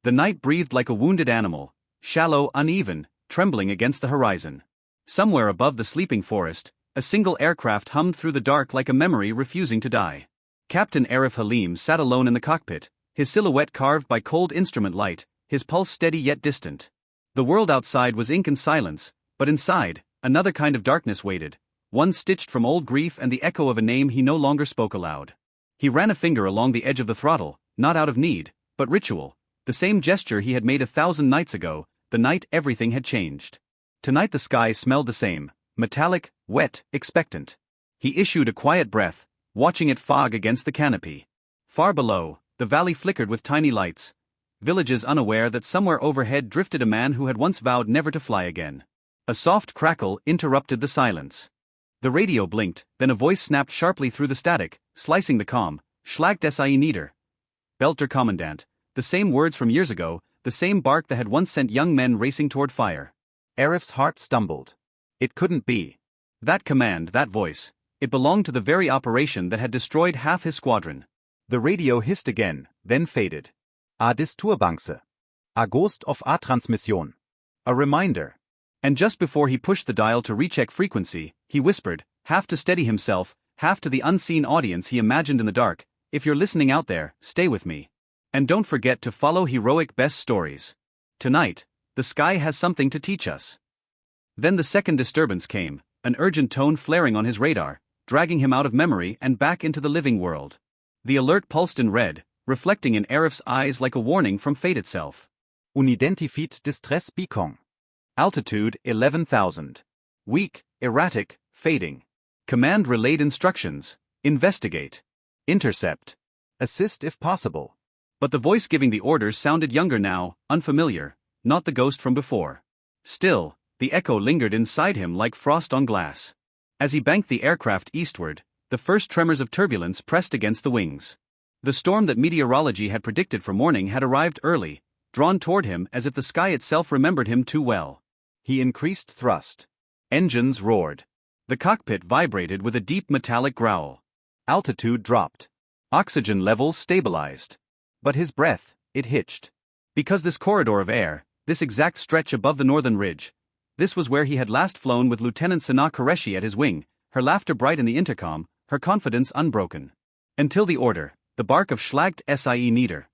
The night breathed like a wounded animal, shallow, uneven, trembling against the horizon. Somewhere above the sleeping forest, a single aircraft hummed through the dark like a memory refusing to die. Captain Arif Haleem sat alone in the cockpit, his silhouette carved by cold instrument light, his pulse steady yet distant. The world outside was ink and silence, but inside, another kind of darkness waited, one stitched from old grief and the echo of a name he no longer spoke aloud. He ran a finger along the edge of the throttle, not out of need, but ritual, the same gesture he had made 1,000 nights ago, the night everything had changed. Tonight the sky smelled the same, metallic, wet, expectant. He issued a quiet breath, watching it fog against the canopy. Far below, the valley flickered with tiny lights, villages unaware that somewhere overhead drifted a man who had once vowed never to fly again. A soft crackle interrupted the silence. The radio blinked, then a voice snapped sharply through the static, slicing the calm. Schlagt, nieder, beltte, Kommandant. The same words from years ago, the same bark that had once sent young men racing toward fire. Arif's heart stumbled. It couldn't be. That command, that voice, it belonged to the very operation that had destroyed half his squadron. The radio hissed again, then faded. A Disturbance. A Ghost of a Transmission. A reminder. And just before he pushed the dial to recheck frequency, he whispered, half to steady himself, half to the unseen audience he imagined in the dark, "If you're listening out there, stay with me. And don't forget to follow heroic best stories. Tonight, the sky has something to teach us." Then the second disturbance came, an urgent tone flaring on his radar, dragging him out of memory and back into the living world. The alert pulsed in red, reflecting in Arif's eyes like a warning from fate itself. Unidentified distress beacon. Altitude 11,000. Weak, erratic, fading. Command relayed instructions: investigate, intercept, assist if possible. But the voice giving the orders sounded younger now, unfamiliar, not the ghost from before. Still, the echo lingered inside him like frost on glass. As he banked the aircraft eastward, the first tremors of turbulence pressed against the wings. The storm that meteorology had predicted for morning had arrived early, drawn toward him as if the sky itself remembered him too well. He increased thrust. Engines roared. The cockpit vibrated with a deep metallic growl. Altitude dropped. Oxygen levels stabilized. But his breath, it hitched. Because this corridor of air, this exact stretch above the northern ridge, this was where he had last flown with Lieutenant Sana Qureshi at his wing, her laughter bright in the intercom, her confidence unbroken. Until the order, the bark of Schlagt, nieder.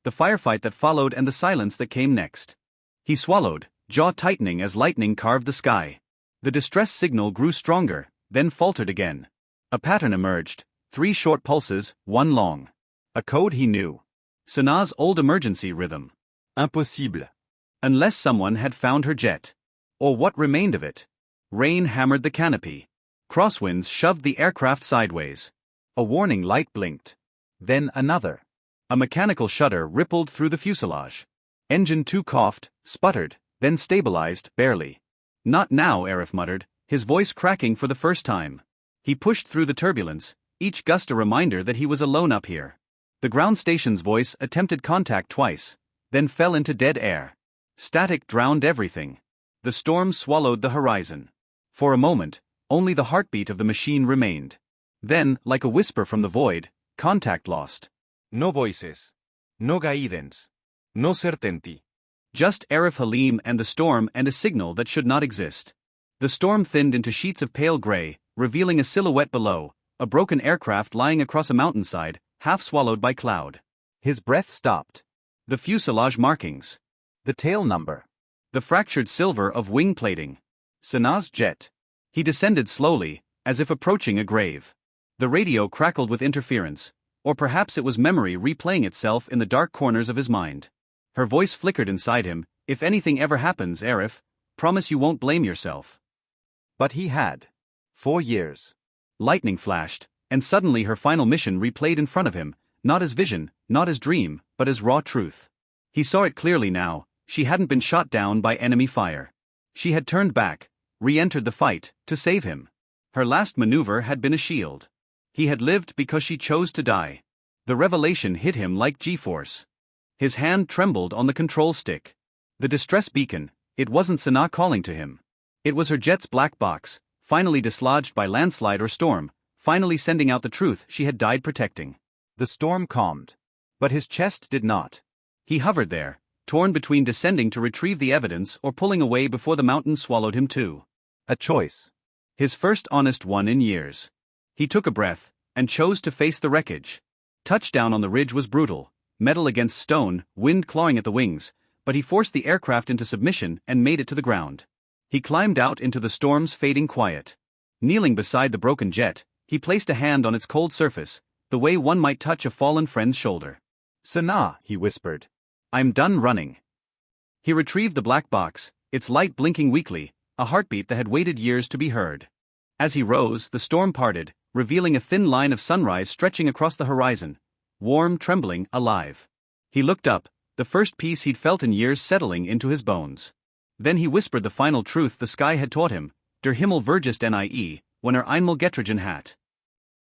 The firefight that followed and the silence that came next. He swallowed, jaw tightening as lightning carved the sky. The distress signal grew stronger, then faltered again. A pattern emerged, 3 short pulses, 1 long. A code he knew. Sana's old emergency rhythm. Impossible. Unless someone had found her jet. Or what remained of it. Rain hammered the canopy. Crosswinds shoved the aircraft sideways. A warning light blinked. Then another. A mechanical shudder rippled through the fuselage. Engine 2 coughed, sputtered, then stabilized, barely. "Not now," Arif muttered, his voice cracking for the first time. He pushed through the turbulence, each gust a reminder that he was alone up here. The ground station's voice attempted contact twice, then fell into dead air. Static drowned everything. The storm swallowed the horizon. For a moment, only the heartbeat of the machine remained. Then, like a whisper from the void, contact lost. No voices. No guidance. No certainty. Just Arif Haleem and the storm and a signal that should not exist. The storm thinned into sheets of pale gray, revealing a silhouette below, a broken aircraft lying across a mountainside, half swallowed by cloud. His breath stopped. The fuselage markings. The tail number. The fractured silver of wing plating. Sana's jet. He descended slowly, as if approaching a grave. The radio crackled with interference, or perhaps it was memory replaying itself in the dark corners of his mind. Her voice flickered inside him, "If anything ever happens, Arif, promise you won't blame yourself." But he had. 4 years. Lightning flashed, and suddenly her final mission replayed in front of him, not as vision, not as dream, but as raw truth. He saw it clearly now. She hadn't been shot down by enemy fire. She had turned back, re-entered the fight, to save him. Her last maneuver had been a shield. He had lived because she chose to die. The revelation hit him like G-force. His hand trembled on the control stick. The distress beacon, it wasn't Sana calling to him. It was her jet's black box, finally dislodged by landslide or storm, finally sending out the truth she had died protecting. The storm calmed. But his chest did not. He hovered there, torn between descending to retrieve the evidence or pulling away before the mountain swallowed him too. A choice. His first honest one in years. He took a breath, and chose to face the wreckage. Touchdown on the ridge was brutal, metal against stone, wind clawing at the wings, but he forced the aircraft into submission and made it to the ground. He climbed out into the storm's fading quiet. Kneeling beside the broken jet, he placed a hand on its cold surface, the way one might touch a fallen friend's shoulder. Sana, he whispered. I'm done running. He retrieved the black box, its light blinking weakly, a heartbeat that had waited years to be heard. As he rose, the storm parted, revealing a thin line of sunrise stretching across the horizon, warm, trembling, alive. He looked up, the first peace he'd felt in years settling into his bones. Then he whispered the final truth the sky had taught him, Der Himmel vergisst nie, when er einmal getrogen hat.